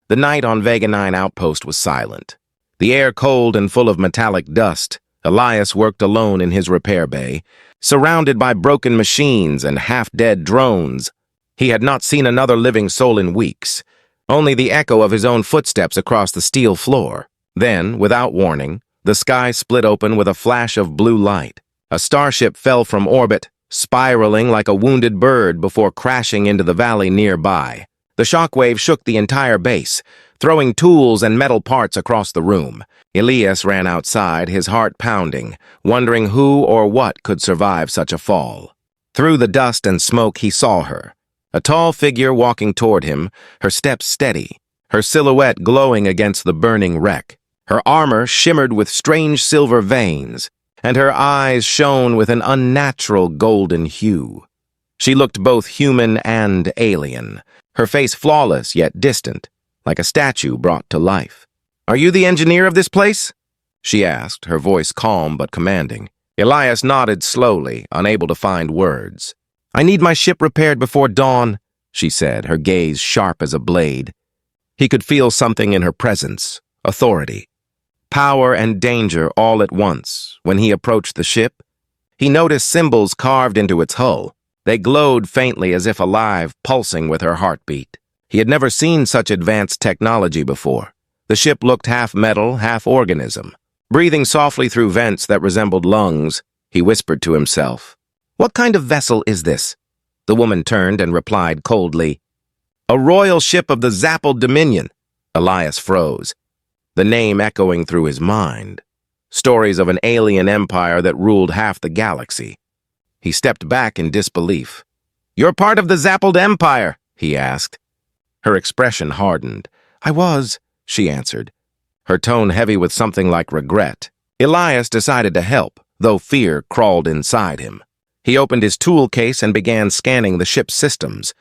The night on Vega 9 outpost was silent. The air cold and full of metallic dust. Elias worked alone in his repair bay, surrounded by broken machines and half-dead drones. He had not seen another living soul in weeks, only the echo of his own footsteps across the steel floor. Then, without warning, the sky split open with a flash of blue light. A starship fell from orbit, spiraling like a wounded bird before crashing into the valley nearby. The shockwave shook the entire base, throwing tools and metal parts across the room. Elias ran outside, his heart pounding, wondering who or what could survive such a fall. Through the dust and smoke, he saw her. A tall figure walking toward him, her steps steady, her silhouette glowing against the burning wreck. Her armor shimmered with strange silver veins, and her eyes shone with an unnatural golden hue. She looked both human and alien, her face flawless yet distant, like a statue brought to life. "Are you the engineer of this place?" she asked, her voice calm but commanding. Elias nodded slowly, unable to find words. "I need my ship repaired before dawn," she said, her gaze sharp as a blade. He could feel something in her presence, authority, power and danger all at once. When he approached the ship, he noticed symbols carved into its hull. They glowed faintly as if alive, pulsing with her heartbeat. He had never seen such advanced technology before. The ship looked half metal, half organism. Breathing softly through vents that resembled lungs, he whispered to himself, "What kind of vessel is this?" The woman turned and replied coldly, "A royal ship of the Zappel Dominion." Elias froze, the name echoing through his mind. Stories of an alien empire that ruled half the galaxy. He stepped back in disbelief. "You're part of the Zappel Empire?" he asked. Her expression hardened. "I was," she answered, her tone heavy with something like regret. Elias decided to help, though fear crawled inside him. He opened his tool case and began scanning the ship's systems.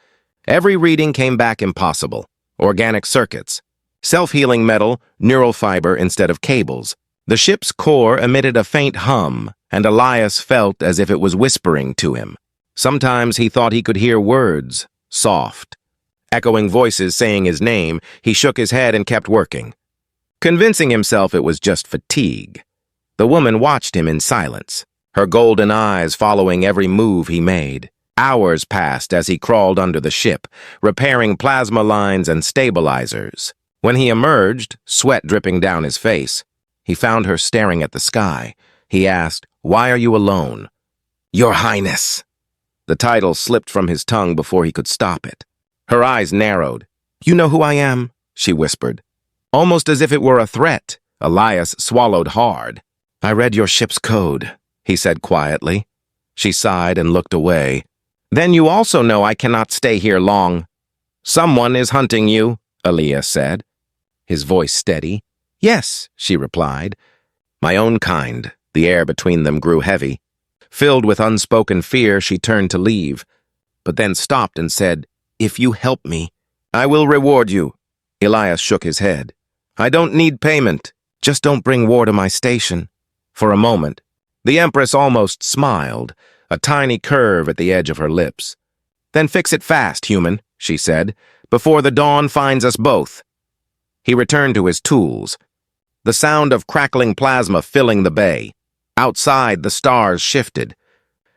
Every reading came back impossible. Organic circuits, self-healing metal, neural fiber instead of cables. The ship's core emitted a faint hum, and Elias felt as if it was whispering to him. Sometimes he thought he could hear words, soft, echoing voices saying his name. He shook his head and kept working, convincing himself it was just fatigue. The woman watched him in silence, her golden eyes following every move he made. Hours passed as he crawled under the ship, repairing plasma lines and stabilizers. When he emerged, sweat dripping down his face, he found her staring at the sky. He asked, "Why are you alone?" "Your Highness." The title slipped from his tongue before he could stop it. Her eyes narrowed. "You know who I am," she whispered, almost as if it were a threat. Elias swallowed hard. "I read your ship's code," he said quietly. She sighed and looked away. "Then you also know I cannot stay here long." "Someone is hunting you," Elias said, his voice steady. "Yes," she replied. "My own kind." The air between them grew heavy. Filled with unspoken fear, she turned to leave, but then stopped and said, "If you help me, I will reward you." Elias shook his head. "I don't need payment. Just don't bring war to my station." For a moment, the Empress almost smiled, a tiny curve at the edge of her lips. "Then fix it fast, human," she said, "before the dawn finds us both." He returned to his tools, the sound of crackling plasma filling the bay. Outside, the stars shifted,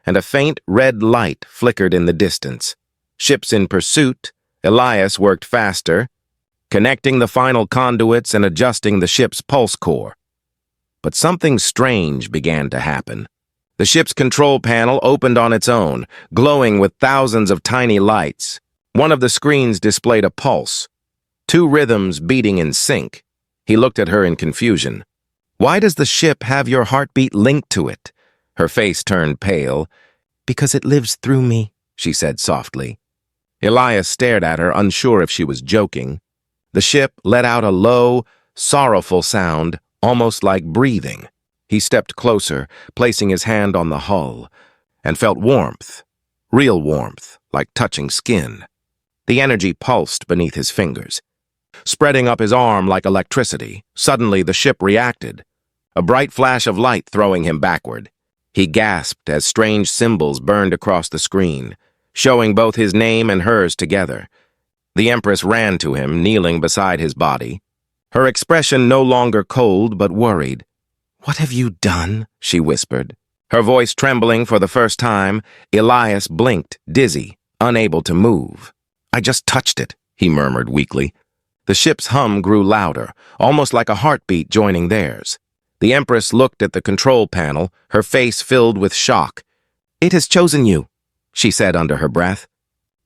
and a faint red light flickered in the distance. Ships in pursuit, Elias worked faster, connecting the final conduits and adjusting the ship's pulse core. But something strange began to happen. The ship's control panel opened on its own, glowing with thousands of tiny lights. One of the screens displayed a pulse, 2 rhythms beating in sync. He looked at her in confusion. "Why does the ship have your heartbeat linked to it?" Her face turned pale. "Because it lives through me," she said softly. Elias stared at her, unsure if she was joking. The ship let out a low, sorrowful sound, almost like breathing. He stepped closer, placing his hand on the hull, and felt warmth, real warmth, like touching skin. The energy pulsed beneath his fingers, spreading up his arm like electricity. Suddenly, the ship reacted, a bright flash of light throwing him backward. He gasped as strange symbols burned across the screen, showing both his name and hers together. The Empress ran to him, kneeling beside his body. Her expression no longer cold, but worried. "What have you done?" she whispered. Her voice trembling for the first time, Elias blinked, dizzy, unable to move. "I just touched it," he murmured weakly. The ship's hum grew louder, almost like a heartbeat joining theirs. The Empress looked at the control panel, her face filled with shock. "It has chosen you," she said under her breath.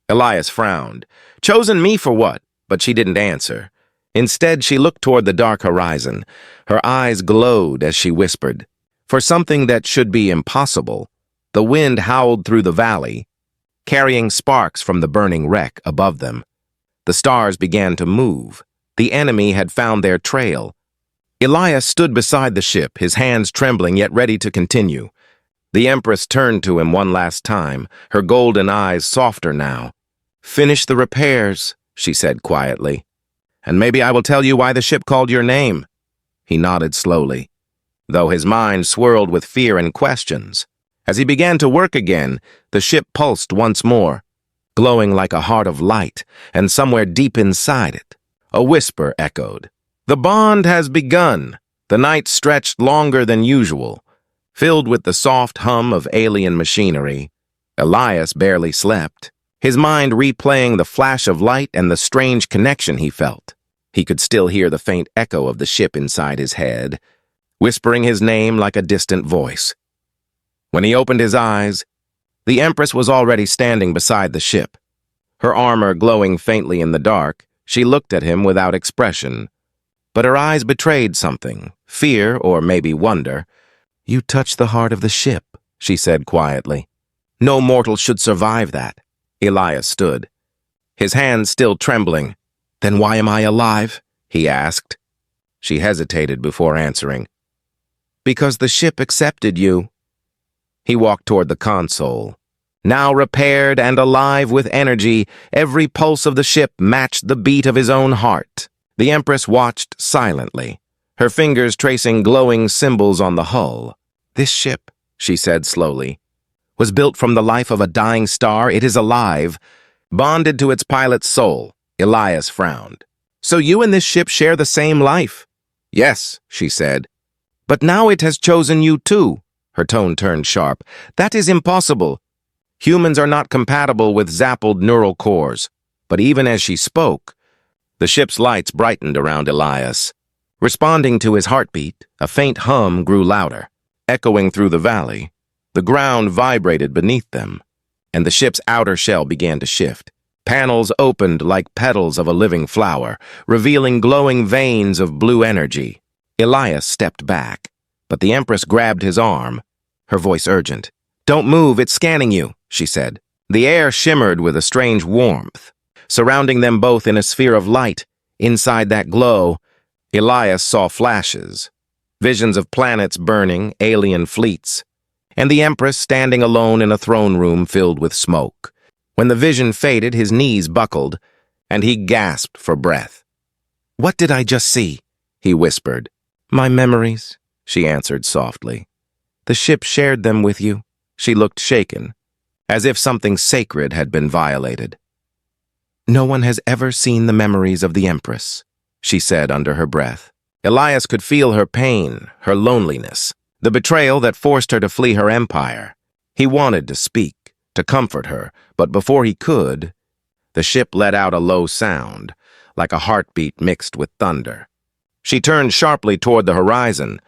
Elias frowned. "Chosen me for what?" But she didn't answer. Instead, she looked toward the dark horizon. Her eyes glowed as she whispered. For something that should be impossible, the wind howled through the valley, carrying sparks from the burning wreck above them. The stars began to move. The enemy had found their trail. Elias stood beside the ship, his hands trembling yet ready to continue. The Empress turned to him one last time, her golden eyes softer now. "Finish the repairs," she said quietly. "And maybe I will tell you why the ship called your name." He nodded slowly, though his mind swirled with fear and questions. As he began to work again, the ship pulsed once more, glowing like a heart of light, and somewhere deep inside it, a whisper echoed. "The bond has begun." The night stretched longer than usual, filled with the soft hum of alien machinery. Elias barely slept, his mind replaying the flash of light and the strange connection he felt. He could still hear the faint echo of the ship inside his head, whispering his name like a distant voice. When he opened his eyes, the Empress was already standing beside the ship. Her armor glowing faintly in the dark, she looked at him without expression. But her eyes betrayed something, fear or maybe wonder. "You touched the heart of the ship," she said quietly. "No mortal should survive that." Elias stood, his hands still trembling. "Then why am I alive?" he asked. She hesitated before answering. "Because the ship accepted you." He walked toward the console. Now repaired and alive with energy, every pulse of the ship matched the beat of his own heart. The Empress watched silently, her fingers tracing glowing symbols on the hull. "This ship," she said slowly, "was built from the life of a dying star. It is alive, bonded to its pilot's soul." Elias frowned. "So you and this ship share the same life?" "Yes," she said. "But now it has chosen you too." Her tone turned sharp. "That is impossible. Humans are not compatible with zappled neural cores." But even as she spoke, the ship's lights brightened around Elias. Responding to his heartbeat, a faint hum grew louder, echoing through the valley. The ground vibrated beneath them, and the ship's outer shell began to shift. Panels opened like petals of a living flower, revealing glowing veins of blue energy. Elias stepped back, but the Empress grabbed his arm, her voice urgent. "Don't move, it's scanning you," she said. The air shimmered with a strange warmth, surrounding them both in a sphere of light. Inside that glow, Elias saw flashes, visions of planets burning, alien fleets, and the Empress standing alone in a throne room filled with smoke. When the vision faded, his knees buckled, and he gasped for breath. "What did I just see?" he whispered. "My memories," she answered softly. "The ship shared them with you." She looked shaken, as if something sacred had been violated. "No one has ever seen the memories of the Empress," she said under her breath. Elias could feel her pain, her loneliness, the betrayal that forced her to flee her empire. He wanted to speak, to comfort her, but before he could, the ship let out a low sound, like a heartbeat mixed with thunder. She turned sharply toward the horizon.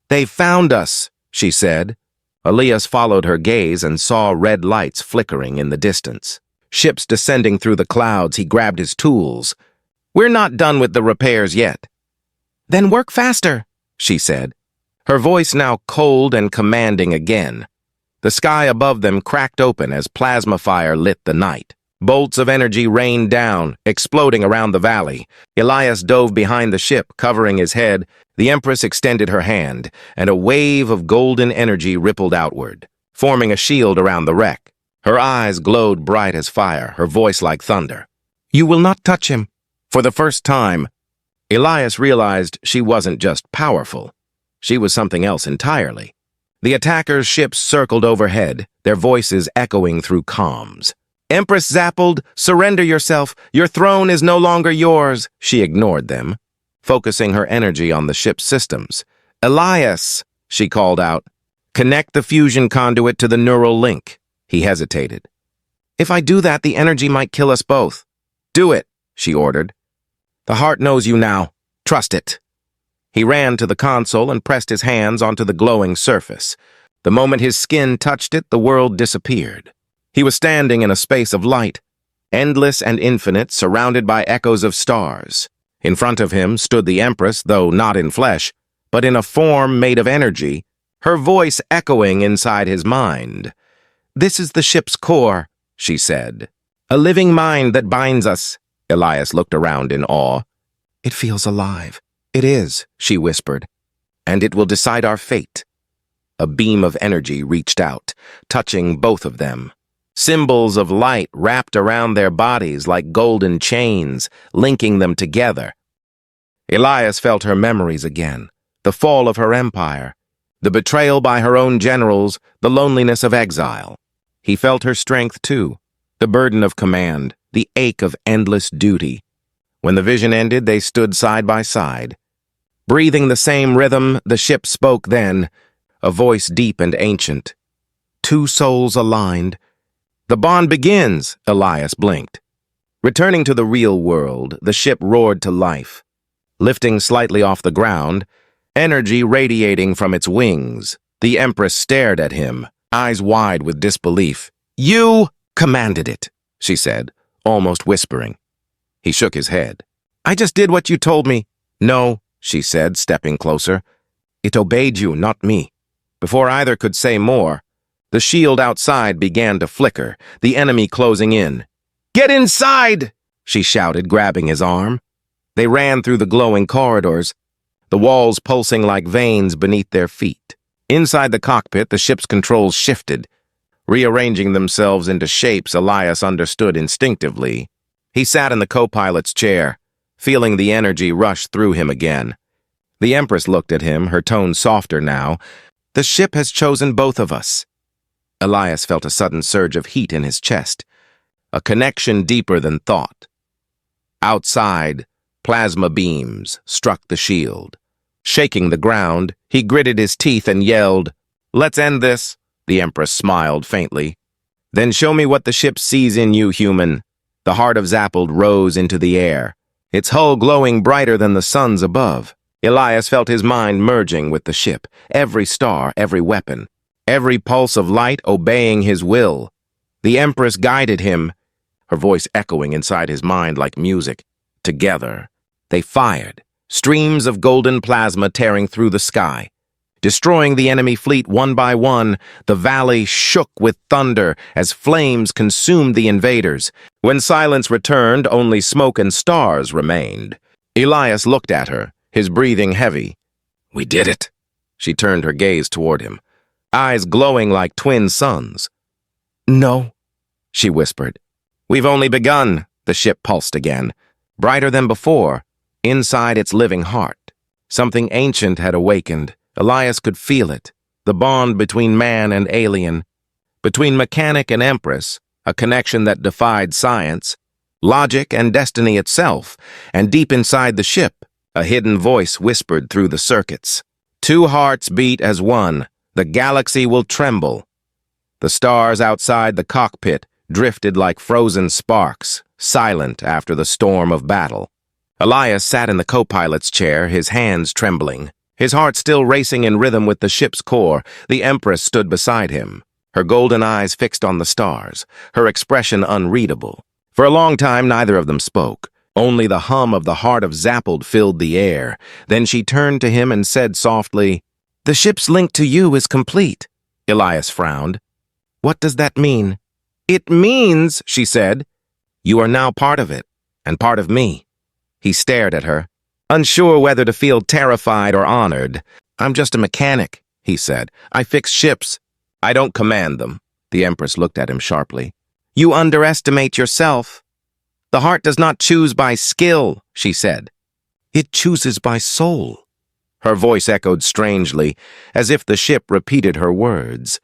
"They've found us," she said. Elias followed her gaze and saw red lights flickering in the distance. Ships descending through the clouds, he grabbed his tools. "We're not done with the repairs yet." "Then work faster," she said, her voice now cold and commanding again. The sky above them cracked open as plasma fire lit the night. Bolts of energy rained down, exploding around the valley. Elias dove behind the ship, covering his head. The Empress extended her hand, and a wave of golden energy rippled outward, forming a shield around the wreck. Her eyes glowed bright as fire, her voice like thunder. "You will not touch him." For the first time, Elias realized she wasn't just powerful. She was something else entirely. The attackers' ships circled overhead, their voices echoing through comms. Empress Zappled, surrender yourself. Your throne is no longer yours. She ignored them, focusing her energy on the ship's systems. Elias, she called out. Connect the fusion conduit to the neural link. He hesitated. If I do that, the energy might kill us both. Do it, she ordered. The heart knows you now. Trust it. He ran to the console and pressed his hands onto the glowing surface. The moment his skin touched it, the world disappeared. He was standing in a space of light, endless and infinite, surrounded by echoes of stars. In front of him stood the Empress, though not in flesh, but in a form made of energy, her voice echoing inside his mind. This is the ship's core, she said. A living mind that binds us. Elias looked around in awe. It feels alive. It is, she whispered, and it will decide our fate. A beam of energy reached out, touching both of them. Symbols of light wrapped around their bodies like golden chains, linking them together. Elias felt her memories again, the fall of her empire, the betrayal by her own generals, the loneliness of exile. He felt her strength too, the burden of command, the ache of endless duty. When the vision ended, they stood side by side. Breathing the same rhythm, the ship spoke then, a voice deep and ancient. Two souls aligned. The bond begins, Elias blinked. Returning to the real world, the ship roared to life. Lifting slightly off the ground, energy radiating from its wings, the Empress stared at him, eyes wide with disbelief. You commanded it, she said, almost whispering. He shook his head. I just did what you told me. No, she said, stepping closer. It obeyed you, not me. Before either could say more, the shield outside began to flicker, the enemy closing in. Get inside, she shouted, grabbing his arm. They ran through the glowing corridors, the walls pulsing like veins beneath their feet. Inside the cockpit, the ship's controls shifted, rearranging themselves into shapes Elias understood instinctively. He sat in the co-pilot's chair, feeling the energy rush through him again. The Empress looked at him, her tone softer now. The ship has chosen both of us. Elias felt a sudden surge of heat in his chest, a connection deeper than thought. Outside, plasma beams struck the shield. Shaking the ground, he gritted his teeth and yelled, Let's end this, the Empress smiled faintly. Then show me what the ship sees in you, human. The heart of Zappled rose into the air, its hull glowing brighter than the suns above. Elias felt his mind merging with the ship, every star, every weapon, every pulse of light obeying his will. The Empress guided him, her voice echoing inside his mind like music. Together, they fired, streams of golden plasma tearing through the sky. Destroying the enemy fleet one by one, the valley shook with thunder as flames consumed the invaders. When silence returned, only smoke and stars remained. Elias looked at her, his breathing heavy. We did it. She turned her gaze toward him, eyes glowing like twin suns. No, she whispered. We've only begun, the ship pulsed again, brighter than before, inside its living heart. Something ancient had awakened. Elias could feel it, the bond between man and alien, between mechanic and Empress, a connection that defied science, logic and destiny itself, and deep inside the ship, a hidden voice whispered through the circuits. Two hearts beat as one. The galaxy will tremble. The stars outside the cockpit drifted like frozen sparks, silent after the storm of battle. Elias sat in the co-pilot's chair, his hands trembling. His heart still racing in rhythm with the ship's core. The Empress stood beside him, her golden eyes fixed on the stars, her expression unreadable. For a long time, neither of them spoke. Only the hum of the heart of Zappled filled the air. Then she turned to him and said softly, The ship's link to you is complete. Elias frowned. What does that mean? It means, she said, you are now part of it, and part of me. He stared at her, unsure whether to feel terrified or honored. I'm just a mechanic, he said. I fix ships. I don't command them. The Empress looked at him sharply. You underestimate yourself. The heart does not choose by skill, she said. It chooses by soul. Her voice echoed strangely, as if the ship repeated her words.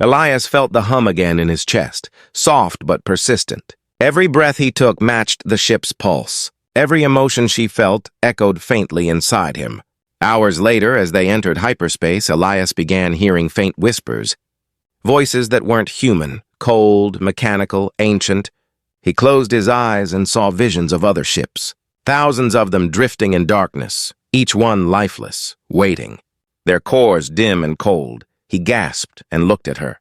Elias felt the hum again in his chest, soft but persistent. Every breath he took matched the ship's pulse. Every emotion she felt echoed faintly inside him. Hours later, as they entered hyperspace, Elias began hearing faint whispers. Voices that weren't human, cold, mechanical, ancient. He closed his eyes and saw visions of other ships. Thousands of them drifting in darkness, each one lifeless, waiting. Their cores dim and cold. He gasped and looked at her.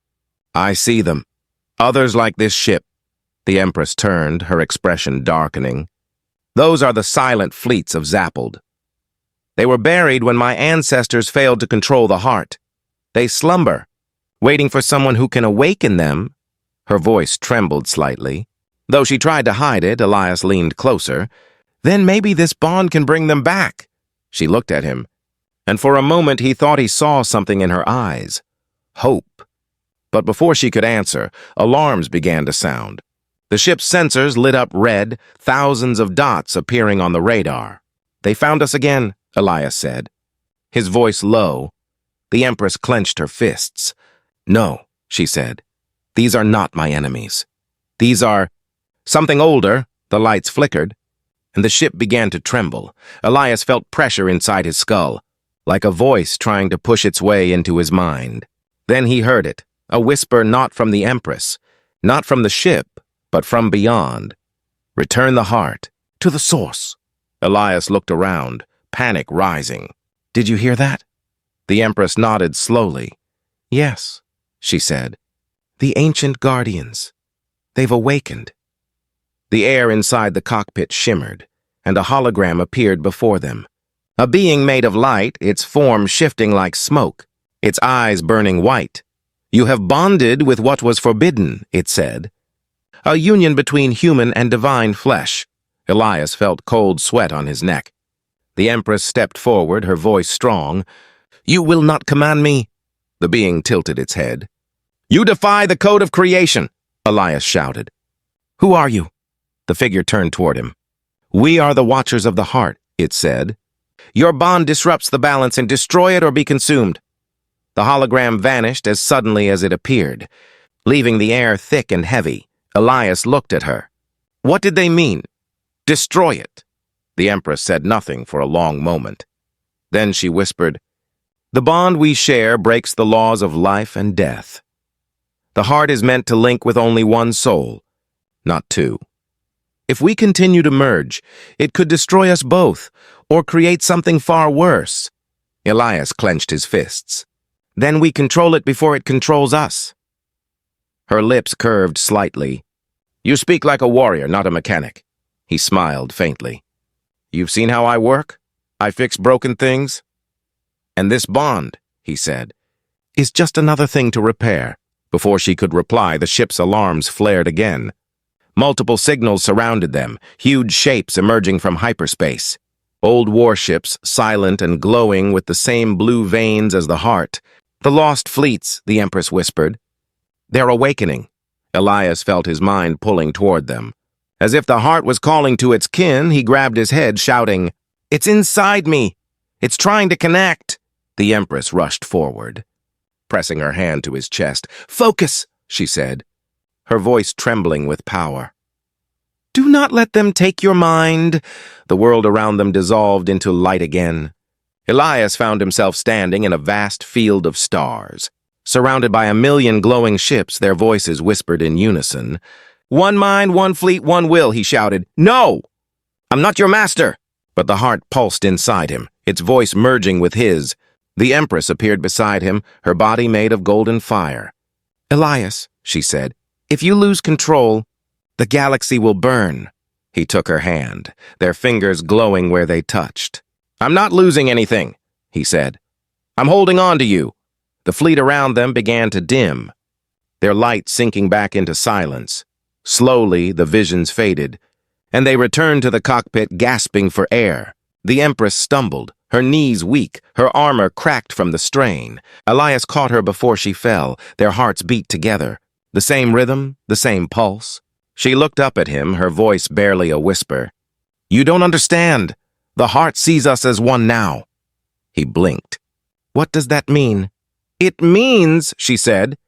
"I see them. Others like this ship." The Empress turned, her expression darkening. "Those are the silent fleets of Zappled. They were buried when my ancestors failed to control the heart. They slumber, waiting for someone who can awaken them." Her voice trembled slightly. Though she tried to hide it, Elias leaned closer. "Then maybe this bond can bring them back." She looked at him, and for a moment he thought he saw something in her eyes. Hope. But before she could answer, alarms began to sound. The ship's sensors lit up red, thousands of dots appearing on the radar. "They found us again," Elias said, his voice low. The Empress clenched her fists. "No," she said. "These are not my enemies. These are something older." The lights flickered, and the ship began to tremble. Elias felt pressure inside his skull, like a voice trying to push its way into his mind. Then he heard it, a whisper not from the Empress, not from the ship, but from beyond. "Return the heart to the source." Elias looked around, panic rising. "Did you hear that?" The Empress nodded slowly. "Yes," she said. "The ancient guardians. They've awakened." The air inside the cockpit shimmered, and a hologram appeared before them. A being made of light, its form shifting like smoke, its eyes burning white. "You have bonded with what was forbidden," it said. A union between human and divine flesh. Elias felt cold sweat on his neck. The Empress stepped forward, her voice strong. "You will not command me." The being tilted its head. "You defy the code of creation," Elias shouted. "Who are you?" The figure turned toward him. "We are the Watchers of the Heart," it said. "Your bond disrupts the balance, and destroy it or be consumed." The hologram vanished as suddenly as it appeared, leaving the air thick and heavy. Elias looked at her. "What did they mean? Destroy it." The Empress said nothing for a long moment. Then she whispered, "The bond we share breaks the laws of life and death. The heart is meant to link with only one soul, not two. If we continue to merge, it could destroy us both, or create something far worse." Elias clenched his fists. "Then we control it before it controls us." Her lips curved slightly. "You speak like a warrior, not a mechanic." He smiled faintly. "You've seen how I work? I fix broken things." "And this bond," he said, "is just another thing to repair." Before she could reply, the ship's alarms flared again. Multiple signals surrounded them, huge shapes emerging from hyperspace. Old warships, silent and glowing with the same blue veins as the heart. "The lost fleets," the Empress whispered. "They're awakening." Elias felt his mind pulling toward them. As if the heart was calling to its kin, he grabbed his head, shouting, "It's inside me! It's trying to connect!" The Empress rushed forward, pressing her hand to his chest. "Focus," she said, her voice trembling with power. "Do not let them take your mind." The world around them dissolved into light again. Elias found himself standing in a vast field of stars. Surrounded by a million glowing ships, their voices whispered in unison. "One mind, one fleet, one will," he shouted. "No! I'm not your master!" But the heart pulsed inside him, its voice merging with his. The Empress appeared beside him, her body made of golden fire. "Elias," she said, "if you lose control, the galaxy will burn." He took her hand, their fingers glowing where they touched. "I'm not losing anything," he said. "I'm holding on to you." The fleet around them began to dim, their light sinking back into silence. Slowly, the visions faded, and they returned to the cockpit gasping for air. The Empress stumbled, her knees weak, her armor cracked from the strain. Elias caught her before she fell, their hearts beat together. The same rhythm, the same pulse. She looked up at him, her voice barely a whisper. "You don't understand. The heart sees us as one now." He blinked. "What does that mean?" "It means," she said,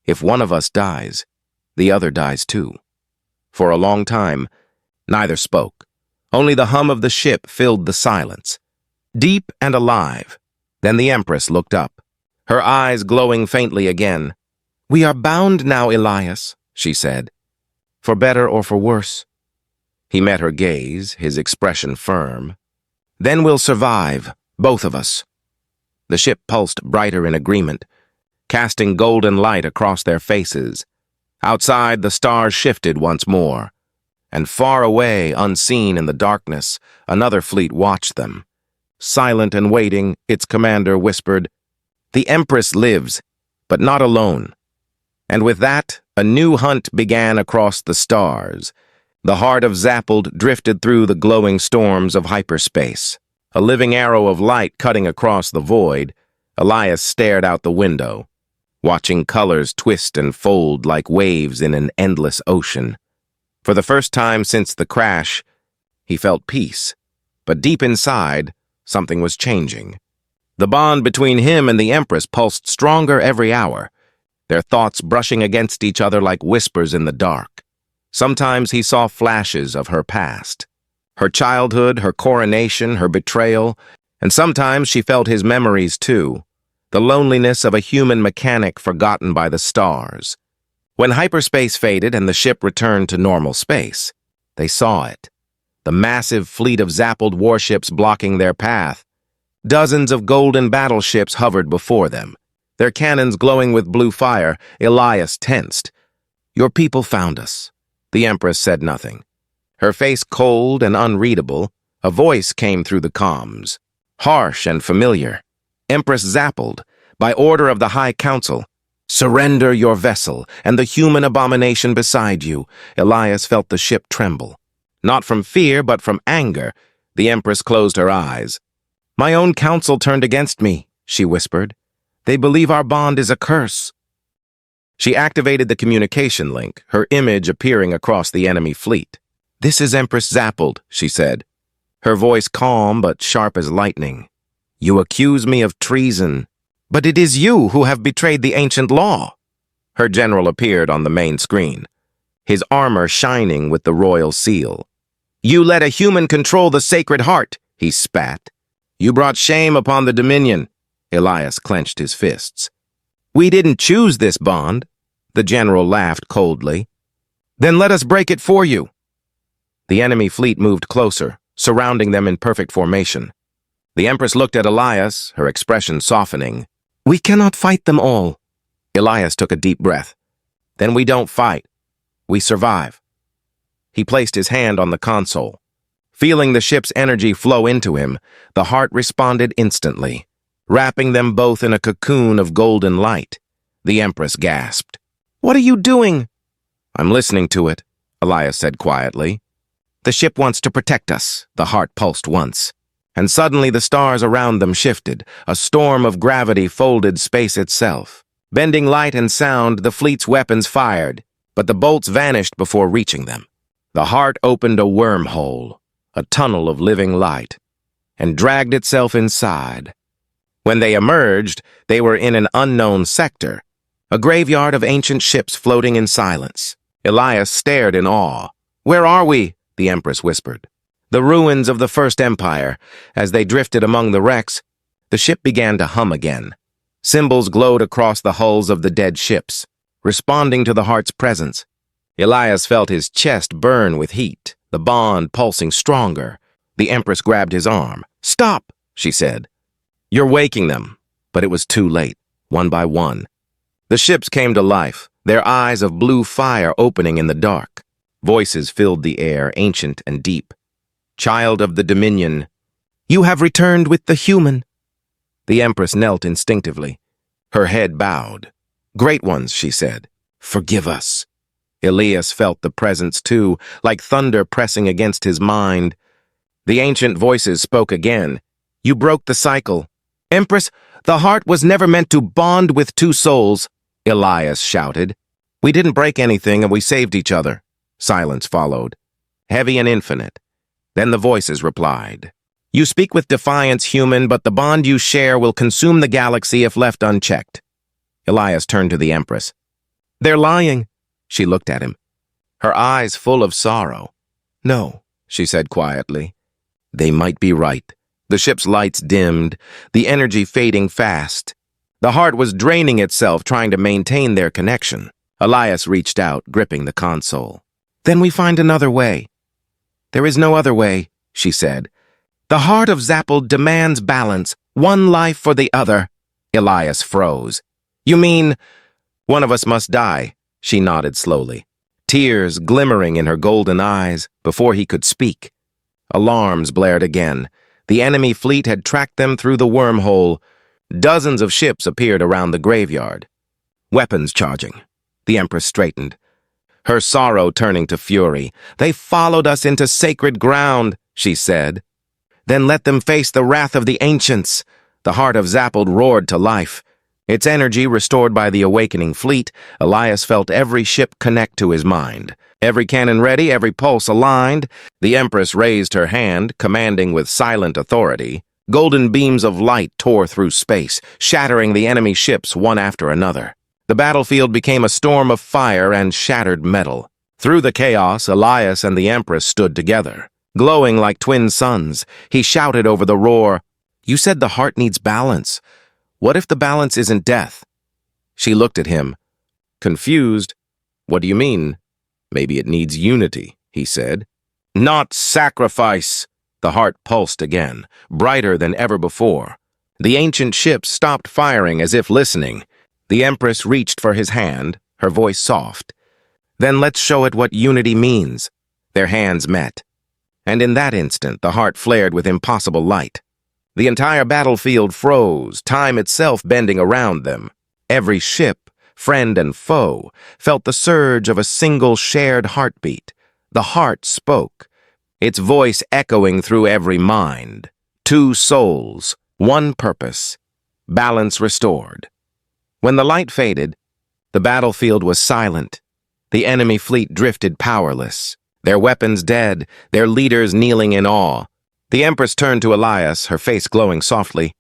If one of us dies, the other dies too. For a long time, neither spoke. Only the hum of the ship filled the silence, deep and alive. Then the Empress looked up, her eyes glowing faintly again. "We are bound now, Elias," she said. "For better or for worse." He met her gaze, his expression firm. "Then we'll survive, both of us." The ship pulsed brighter in agreement, casting golden light across their faces. Outside, the stars shifted once more, and far away, unseen in the darkness, another fleet watched them. Silent and waiting, its commander whispered, "The Empress lives, but not alone." And with that, a new hunt began across the stars. The heart of Zappled drifted through the glowing storms of hyperspace. A living arrow of light cutting across the void, Elias stared out the window, watching colors twist and fold like waves in an endless ocean. For the first time since the crash, he felt peace. But deep inside, something was changing. The bond between him and the Empress pulsed stronger every hour, their thoughts brushing against each other like whispers in the dark. Sometimes he saw flashes of her past, her childhood, her coronation, her betrayal, and sometimes she felt his memories too, the loneliness of a human mechanic forgotten by the stars. When hyperspace faded and the ship returned to normal space, they saw it. The massive fleet of Zappled warships blocking their path. Dozens of golden battleships hovered before them, their cannons glowing with blue fire. Elias tensed. "Your people found us." The Empress said nothing. Her face cold and unreadable, a voice came through the comms, harsh and familiar. "Empress Zappled, by order of the High Council, surrender your vessel and the human abomination beside you." Elias felt the ship tremble. Not from fear, but from anger. The Empress closed her eyes. "My own council turned against me," she whispered. "They believe our bond is a curse." She activated the communication link, her image appearing across the enemy fleet. "This is Empress Zappled," she said, her voice calm but sharp as lightning. "You accuse me of treason, but it is you who have betrayed the ancient law." Her general appeared on the main screen, his armor shining with the royal seal. "You let a human control the Sacred Heart," he spat. "You brought shame upon the Dominion." Elias clenched his fists. "We didn't choose this bond," the general laughed coldly. "Then let us break it for you." The enemy fleet moved closer, surrounding them in perfect formation. The Empress looked at Elias, her expression softening. "We cannot fight them all." Elias took a deep breath. "Then we don't fight. We survive." He placed his hand on the console. Feeling the ship's energy flow into him, the heart responded instantly, wrapping them both in a cocoon of golden light. The Empress gasped. "What are you doing?" "I'm listening to it," Elias said quietly. "The ship wants to protect us," the heart pulsed once. And suddenly the stars around them shifted. A storm of gravity folded space itself. Bending light and sound, the fleet's weapons fired, but the bolts vanished before reaching them. The heart opened a wormhole, a tunnel of living light, and dragged itself inside. When they emerged, they were in an unknown sector, a graveyard of ancient ships floating in silence. Elias stared in awe. "Where are we?" the Empress whispered. "The ruins of the First Empire." As they drifted among the wrecks, the ship began to hum again. Symbols glowed across the hulls of the dead ships, responding to the heart's presence. Elias felt his chest burn with heat, the bond pulsing stronger. The Empress grabbed his arm. "Stop," she said. "You're waking them." But it was too late, one by one. The ships came to life, their eyes of blue fire opening in the dark. Voices filled the air, ancient and deep. "Child of the Dominion, you have returned with the human." The Empress knelt instinctively, her head bowed. "Great ones," she said, "forgive us." Elias felt the presence too, like thunder pressing against his mind. The ancient voices spoke again. "You broke the cycle." "Empress, the heart was never meant to bond with two souls," Elias shouted. "We didn't break anything and we saved each other." Silence followed, heavy and infinite. Then the voices replied. "You speak with defiance, human, but the bond you share will consume the galaxy if left unchecked." Elias turned to the Empress. They're lying. She looked at him, her eyes full of sorrow. No, she said quietly. They might be right. The ship's lights dimmed, the energy fading fast. The heart was draining itself trying to maintain their connection. Elias reached out, gripping the console. Then we find another way. There is no other way, she said. The heart of Zapple demands balance, one life for the other. Elias froze. You mean, one of us must die, she nodded slowly, tears glimmering in her golden eyes before he could speak. Alarms blared again. The enemy fleet had tracked them through the wormhole. Dozens of ships appeared around the graveyard. Weapons charging. The Empress straightened, her sorrow turning to fury. They followed us into sacred ground, she said. Then let them face the wrath of the ancients. The heart of Zapple roared to life. Its energy restored by the awakening fleet, Elias felt every ship connect to his mind. Every cannon ready, every pulse aligned. The Empress raised her hand, commanding with silent authority. Golden beams of light tore through space, shattering the enemy ships one after another. The battlefield became a storm of fire and shattered metal. Through the chaos, Elias and the Empress stood together. Glowing like twin suns, he shouted over the roar, "You said the heart needs balance. What if the balance isn't death?" She looked at him, confused. "What do you mean?" "Maybe it needs unity," he said. "Not sacrifice." The heart pulsed again, brighter than ever before. The ancient ships stopped firing as if listening. The Empress reached for his hand, her voice soft. "Then let's show it what unity means." Their hands met. And in that instant, the heart flared with impossible light. The entire battlefield froze, time itself bending around them. Every ship, friend and foe, felt the surge of a single shared heartbeat. The heart spoke, its voice echoing through every mind. Two souls, one purpose, balance restored. When the light faded, the battlefield was silent. The enemy fleet drifted powerless, their weapons dead, their leaders kneeling in awe. The Empress turned to Elias, her face glowing softly.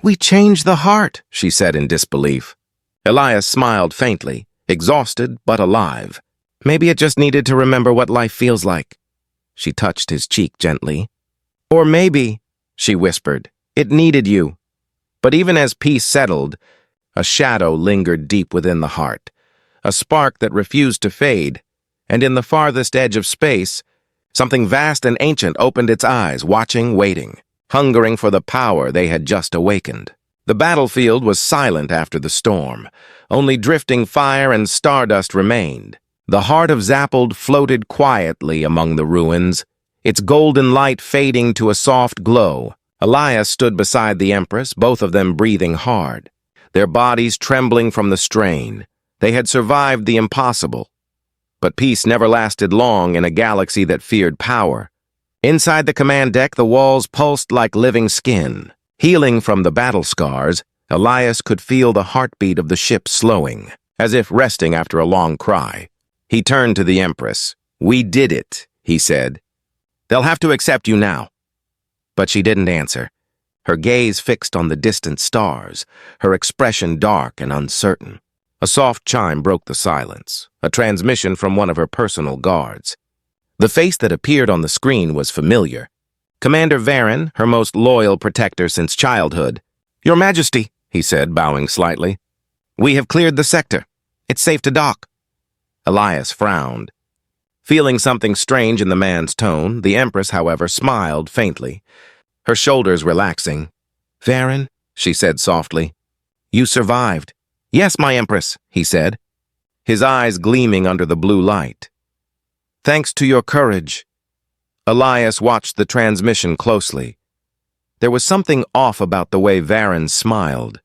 "We changed the heart," she said in disbelief. Elias smiled faintly, exhausted but alive. "Maybe it just needed to remember what life feels like." She touched his cheek gently. "Or maybe," she whispered, "it needed you." But even as peace settled, a shadow lingered deep within the heart, a spark that refused to fade, and in the farthest edge of space, something vast and ancient opened its eyes, watching, waiting, hungering for the power they had just awakened. The battlefield was silent after the storm. Only drifting fire and stardust remained. The heart of Zapple floated quietly among the ruins, its golden light fading to a soft glow. Elias stood beside the Empress, both of them breathing hard, their bodies trembling from the strain. They had survived the impossible. But peace never lasted long in a galaxy that feared power. Inside the command deck, the walls pulsed like living skin. Healing from the battle scars, Elias could feel the heartbeat of the ship slowing, as if resting after a long cry. He turned to the Empress. "We did it," he said. "They'll have to accept you now." But she didn't answer, her gaze fixed on the distant stars, her expression dark and uncertain. A soft chime broke the silence, a transmission from one of her personal guards. The face that appeared on the screen was familiar. Commander Varen, her most loyal protector since childhood. "Your Majesty," he said, bowing slightly. "We have cleared the sector. It's safe to dock." Elias frowned. Feeling something strange in the man's tone, the Empress, however, smiled faintly, her shoulders relaxing. "Varen," she said softly, "you survived." "Yes, my Empress," he said, his eyes gleaming under the blue light. "Thanks to your courage." Elias watched the transmission closely. There was something off about the way Varen smiled.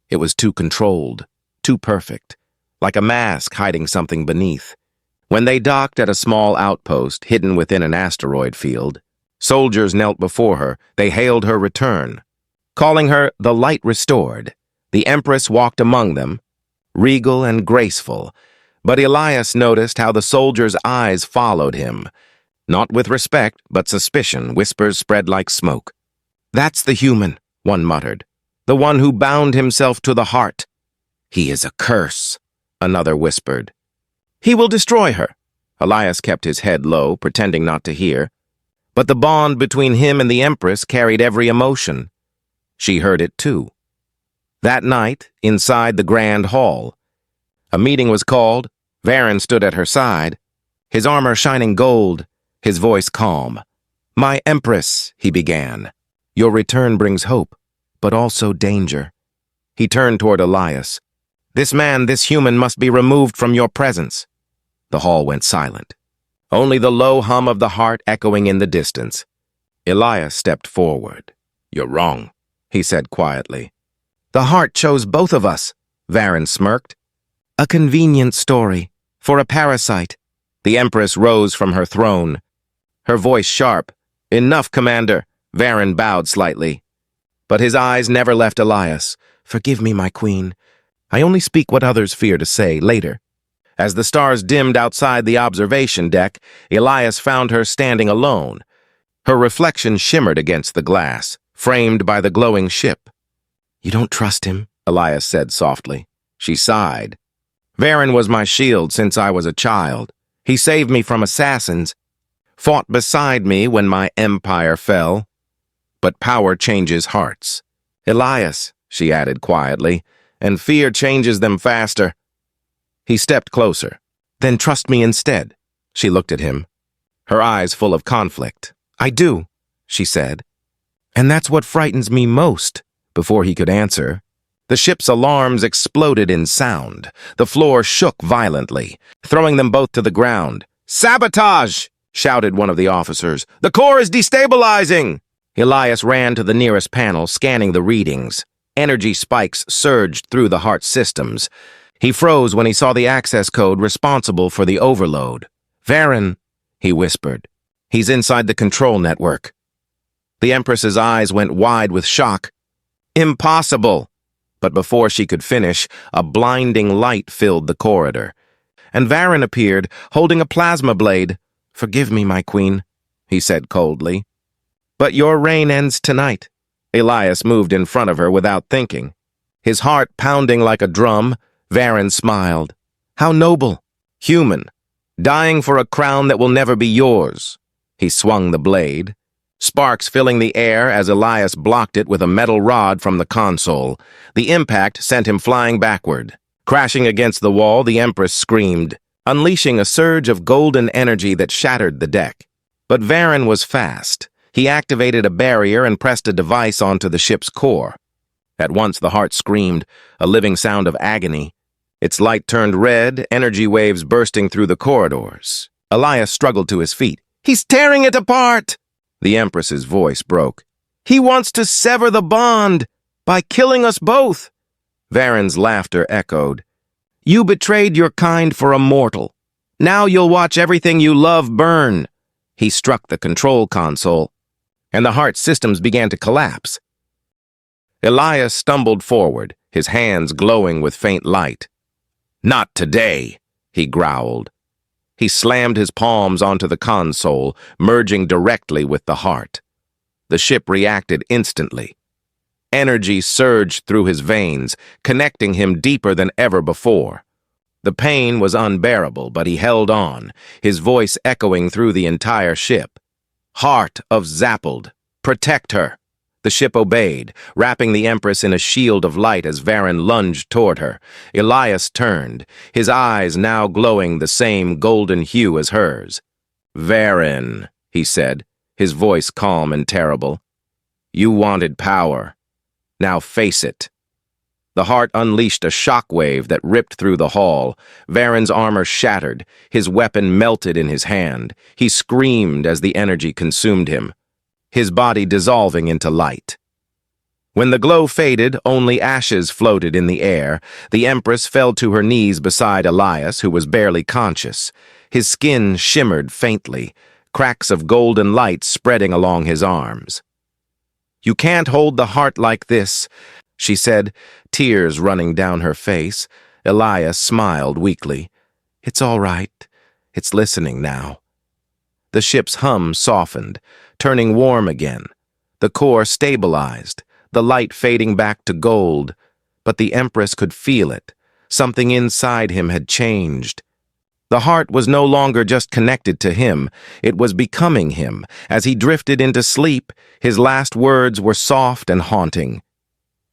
It was too controlled, too perfect, like a mask hiding something beneath. When they docked at a small outpost hidden within an asteroid field, soldiers knelt before her. They hailed her return. Calling her the Light Restored, the Empress walked among them, regal and graceful, but Elias noticed how the soldiers' eyes followed him. Not with respect, but suspicion. Whispers spread like smoke. "That's the human," one muttered. "The one who bound himself to the heart." "He is a curse," another whispered. He will destroy her. Elias kept his head low, pretending not to hear. But the bond between him and the Empress carried every emotion. She heard it too. That night, inside the grand hall, a meeting was called. Varen stood at her side, his armor shining gold, his voice calm. "My Empress," he began, "your return brings hope, but also danger." He turned toward Elias. "This man, this human, must be removed from your presence." The hall went silent, only the low hum of the heart echoing in the distance. Elias stepped forward. "You're wrong," he said quietly. "The heart chose both of us," Varen smirked. "A convenient story, for a parasite." The Empress rose from her throne, her voice sharp. "Enough, Commander." Varen bowed slightly. But his eyes never left Elias. "Forgive me, my queen. I only speak what others fear to say later." As the stars dimmed outside the observation deck, Elias found her standing alone. Her reflection shimmered against the glass, framed by the glowing ship. "You don't trust him," Elias said softly. She sighed. "Varen was my shield since I was a child. He saved me from assassins, fought beside me when my empire fell. But power changes hearts. Elias," she added quietly, "and fear changes them faster." He stepped closer. "Then trust me instead." She looked at him, her eyes full of conflict. "I do," she said. "And that's what frightens me most." Before he could answer, the ship's alarms exploded in sound. The floor shook violently, throwing them both to the ground. "Sabotage!" shouted one of the officers. "The core is destabilizing!" Elias ran to the nearest panel, scanning the readings. Energy spikes surged through the heart systems. He froze when he saw the access code responsible for the overload. "Varen," he whispered. "He's inside the control network." The Empress's eyes went wide with shock. "Impossible!" But before she could finish, a blinding light filled the corridor. And Varen appeared, holding a plasma blade. "Forgive me, my queen," he said coldly. "But your reign ends tonight." Elias moved in front of her without thinking. His heart pounding like a drum, Varen smiled. "How noble, human, dying for a crown that will never be yours." He swung the blade, sparks filling the air as Elias blocked it with a metal rod from the console. The impact sent him flying backward. Crashing against the wall, the Empress screamed, unleashing a surge of golden energy that shattered the deck. But Varen was fast. He activated a barrier and pressed a device onto the ship's core. At once the heart screamed, a living sound of agony. Its light turned red, energy waves bursting through the corridors. Elias struggled to his feet. "He's tearing it apart!" The Empress's voice broke. "He wants to sever the bond by killing us both." Varen's laughter echoed. "You betrayed your kind for a mortal. Now you'll watch everything you love burn." He struck the control console, and the heart systems began to collapse. Elias stumbled forward, his hands glowing with faint light. "Not today," he growled. He slammed his palms onto the console, merging directly with the heart. The ship reacted instantly. Energy surged through his veins, connecting him deeper than ever before. The pain was unbearable, but he held on, his voice echoing through the entire ship. "Heart of Zappeld, protect her." The ship obeyed, wrapping the Empress in a shield of light as Varen lunged toward her. Elias turned, his eyes now glowing the same golden hue as hers. "Varen," he said, his voice calm and terrible. "You wanted power. Now face it." The heart unleashed a shockwave that ripped through the hall. Varen's armor shattered, his weapon melted in his hand. He screamed as the energy consumed him, his body dissolving into light. When the glow faded, only ashes floated in the air. The Empress fell to her knees beside Elias, who was barely conscious. His skin shimmered faintly, cracks of golden light spreading along his arms. "You can't hold the heart like this," she said, tears running down her face. Elias smiled weakly. "It's all right. It's listening now." The ship's hum softened, turning warm again. The core stabilized, the light fading back to gold, but the Empress could feel it. Something inside him had changed. The heart was no longer just connected to him, it was becoming him. As he drifted into sleep, his last words were soft and haunting.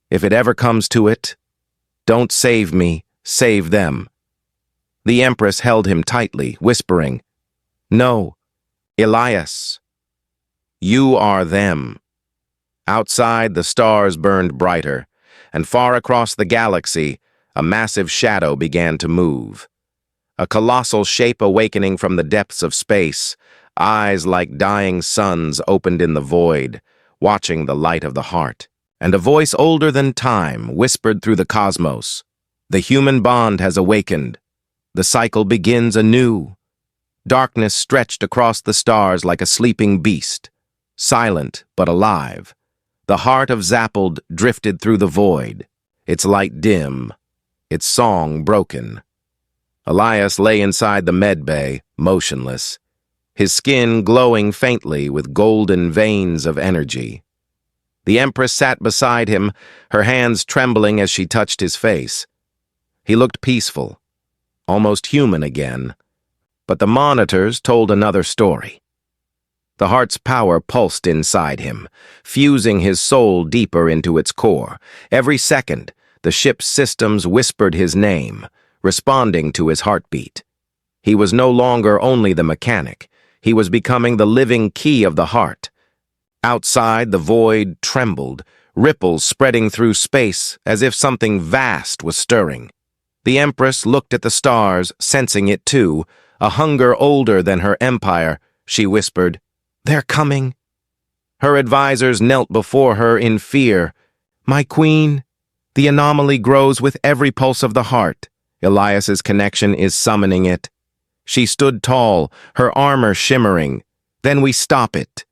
"If it ever comes to it, don't save me, save them." The Empress held him tightly, whispering, "No, Elias, you are them." Outside, the stars burned brighter, and far across the galaxy, a massive shadow began to move. A colossal shape awakening from the depths of space, eyes like dying suns opened in the void, watching the light of the heart. And a voice older than time whispered through the cosmos, "The human bond has awakened. The cycle begins anew." Darkness stretched across the stars like a sleeping beast, silent but alive. The heart of Zappled drifted through the void, its light dim, its song broken. Elias lay inside the med bay, motionless, his skin glowing faintly with golden veins of energy. The Empress sat beside him, her hands trembling as she touched his face. He looked peaceful, almost human again, but the monitors told another story. The heart's power pulsed inside him, fusing his soul deeper into its core. Every second, the ship's systems whispered his name, responding to his heartbeat. He was no longer only the mechanic, he was becoming the living key of the heart. Outside, the void trembled, ripples spreading through space as if something vast was stirring. The Empress looked at the stars, sensing it too, a hunger older than her empire. She whispered, "They're coming." Her advisors knelt before her in fear. "My queen, the anomaly grows with every pulse of the heart. Elias's connection is summoning it." She stood tall, her armor shimmering. "Then we stop it."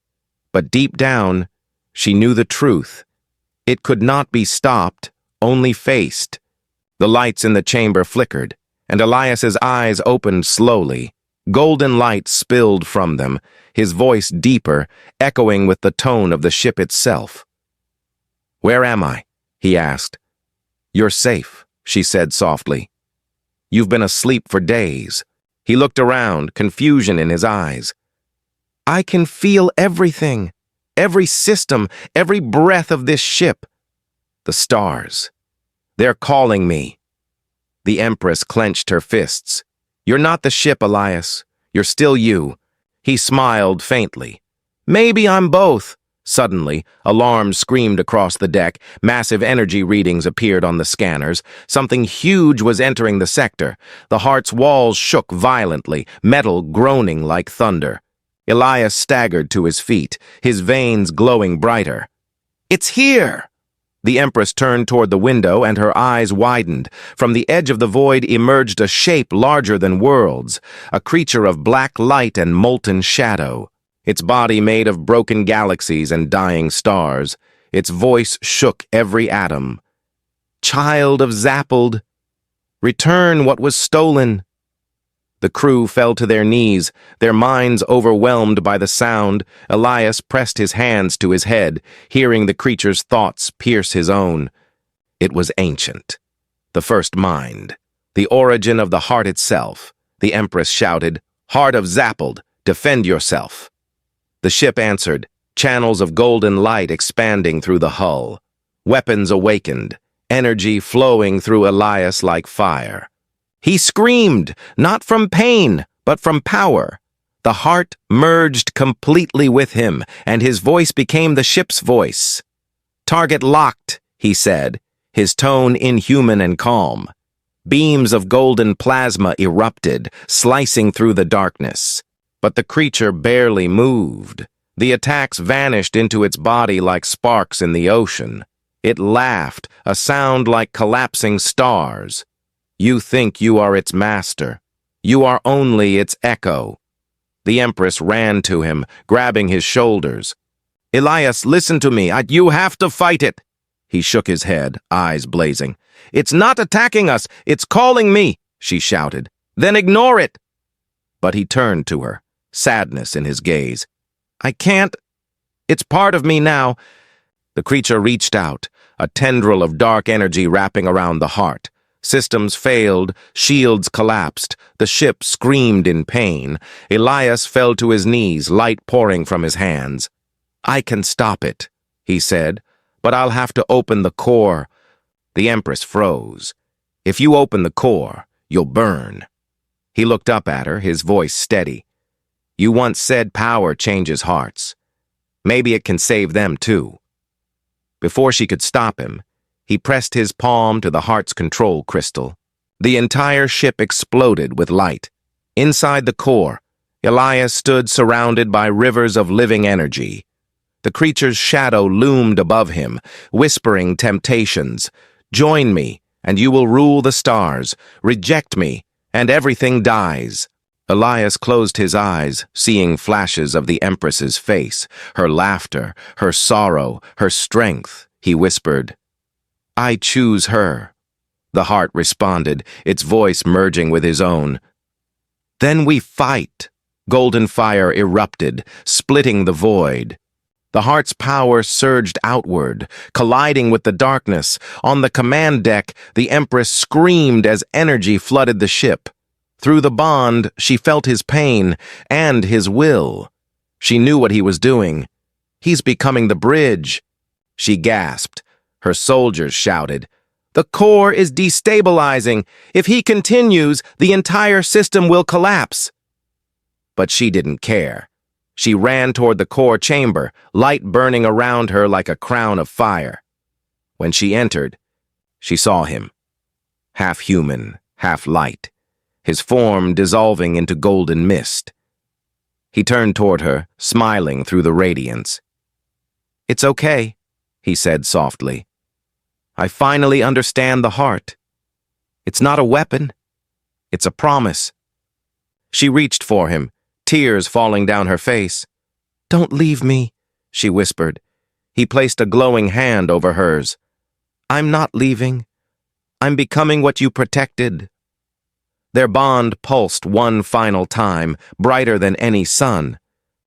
But deep down, she knew the truth. It could not be stopped, only faced. The lights in the chamber flickered, and Elias's eyes opened slowly. Golden light spilled from them, his voice deeper, echoing with the tone of the ship itself. "Where am I?" he asked. "You're safe," she said softly. "You've been asleep for days." He looked around, confusion in his eyes. "I can feel everything, every system, every breath of this ship. The stars. They're calling me." The Empress clenched her fists. "You're not the ship, Elias. You're still you." He smiled faintly. "Maybe I'm both." Suddenly, alarms screamed across the deck. Massive energy readings appeared on the scanners. Something huge was entering the sector. The heart's walls shook violently, metal groaning like thunder. Elias staggered to his feet, his veins glowing brighter. "It's here!" The Empress turned toward the window, and her eyes widened. From the edge of the void emerged a shape larger than worlds, a creature of black light and molten shadow. Its body made of broken galaxies and dying stars. Its voice shook every atom. "Child of Zappled, return what was stolen." The crew fell to their knees, their minds overwhelmed by the sound. Elias pressed his hands to his head, hearing the creature's thoughts pierce his own. It was ancient. The first mind. The origin of the heart itself. The Empress shouted, "Heart of Zappled, defend yourself." The ship answered, channels of golden light expanding through the hull. Weapons awakened, energy flowing through Elias like fire. He screamed, not from pain, but from power. The heart merged completely with him, and his voice became the ship's voice. "Target locked," he said, his tone inhuman and calm. Beams of golden plasma erupted, slicing through the darkness. But the creature barely moved. The attacks vanished into its body like sparks in the ocean. It laughed, a sound like collapsing stars. "You think you are its master. You are only its echo." The Empress ran to him, grabbing his shoulders. "Elias, listen to me. You have to fight it." He shook his head, eyes blazing. "It's not attacking us. It's calling me," she shouted. "Then ignore it." But he turned to her, sadness in his gaze. "I can't. It's part of me now." The creature reached out, a tendril of dark energy wrapping around the heart. Systems failed, shields collapsed, the ship screamed in pain. Elias fell to his knees, light pouring from his hands. "I can stop it," he said, "but I'll have to open the core." The Empress froze. "If you open the core, you'll burn." He looked up at her, his voice steady. "You once said power changes hearts. Maybe it can save them too." Before she could stop him, he pressed his palm to the heart's control crystal. The entire ship exploded with light. Inside the core, Elias stood surrounded by rivers of living energy. The creature's shadow loomed above him, whispering temptations. "Join me, and you will rule the stars. Reject me, and everything dies." Elias closed his eyes, seeing flashes of the Empress's face, her laughter, her sorrow, her strength. He whispered, "I choose her." The heart responded, its voice merging with his own. "Then we fight." Golden fire erupted, splitting the void. The heart's power surged outward, colliding with the darkness. On the command deck, the Empress screamed as energy flooded the ship. Through the bond, she felt his pain and his will. She knew what he was doing. "He's becoming the bridge." She gasped. Her soldiers shouted, "The core is destabilizing. If he continues, the entire system will collapse." But she didn't care. She ran toward the core chamber, light burning around her like a crown of fire. When she entered, she saw him. Half human, half light, his form dissolving into golden mist. He turned toward her, smiling through the radiance. "It's okay," he said softly. "I finally understand the heart. It's not a weapon. It's a promise." She reached for him, tears falling down her face. "Don't leave me," she whispered. He placed a glowing hand over hers. "I'm not leaving. I'm becoming what you protected." Their bond pulsed one final time, brighter than any sun.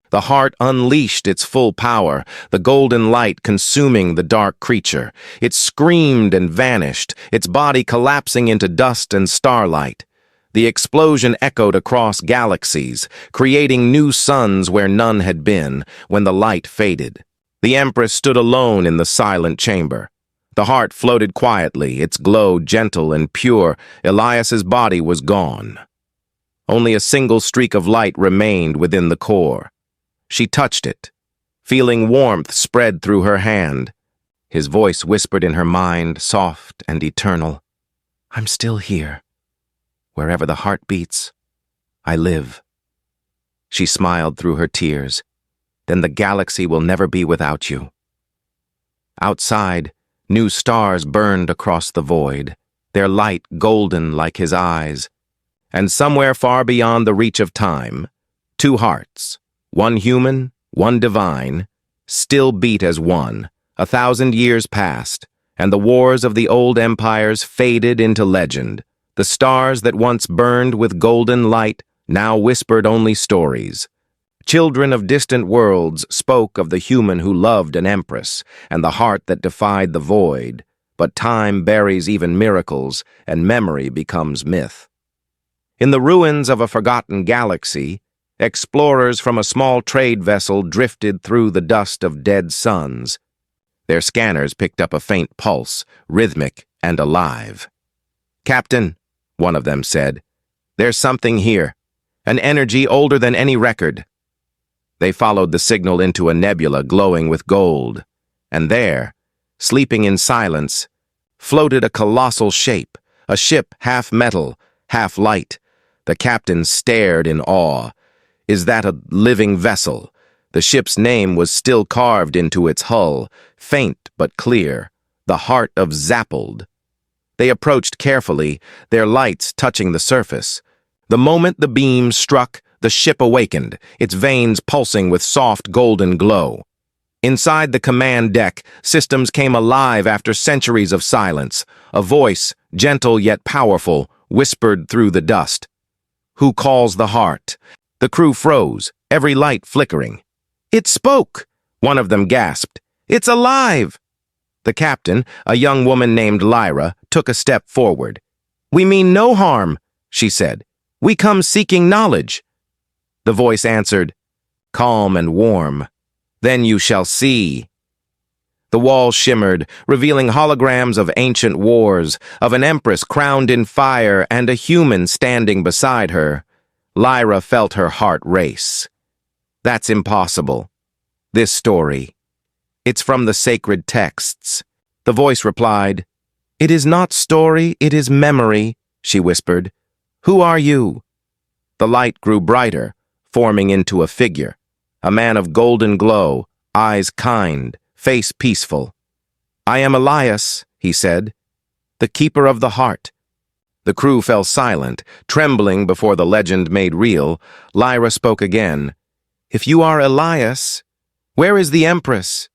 The heart unleashed its full power, the golden light consuming the dark creature. It screamed and vanished, its body collapsing into dust and starlight. The explosion echoed across galaxies, creating new suns where none had been, when the light faded. The Empress stood alone in the silent chamber. The heart floated quietly, its glow gentle and pure. Elias's body was gone. Only a single streak of light remained within the core. She touched it, feeling warmth spread through her hand. His voice whispered in her mind, soft and eternal, "I'm still here. Wherever the heart beats, I live." She smiled through her tears. "Then the galaxy will never be without you." Outside, new stars burned across the void, their light golden like his eyes. And somewhere far beyond the reach of time, two hearts, one human, one divine, still beat as one. 1,000 years passed, and the wars of the old empires faded into legend. The stars that once burned with golden light now whispered only stories. Children of distant worlds spoke of the human who loved an empress and the heart that defied the void. But time buries even miracles, and memory becomes myth. In the ruins of a forgotten galaxy, explorers from a small trade vessel drifted through the dust of dead suns. Their scanners picked up a faint pulse, rhythmic and alive. "Captain," one of them said, "there's something here, an energy older than any record." They followed the signal into a nebula glowing with gold, and there, sleeping in silence, floated a colossal shape, a ship half metal, half light. The captain stared in awe. Is that a living vessel? The ship's name was still carved into its hull, faint but clear, the Heart of Zappled. They approached carefully, their lights touching the surface. The moment the beam struck, the ship awakened, its veins pulsing with soft golden glow. Inside the command deck, systems came alive after centuries of silence. A voice, gentle yet powerful, whispered through the dust. "Who calls the heart?" The crew froze, every light flickering. "It spoke!" one of them gasped. "It's alive!" The captain, a young woman named Lyra, took a step forward. "We mean no harm," she said. "We come seeking knowledge." The voice answered, calm and warm, "Then you shall see." The walls shimmered, revealing holograms of ancient wars, of an empress crowned in fire and a human standing beside her. Lyra felt her heart race. "That's impossible. This story. It's from the sacred texts." The voice replied, "It is not story, it is memory," she whispered. "Who are you?" The light grew brighter, forming into a figure. A man of golden glow, eyes kind, face peaceful. "I am Elias," he said, "the keeper of the heart." The crew fell silent, trembling before the legend made real. Lyra spoke again. "If you are Elias, where is the Empress?"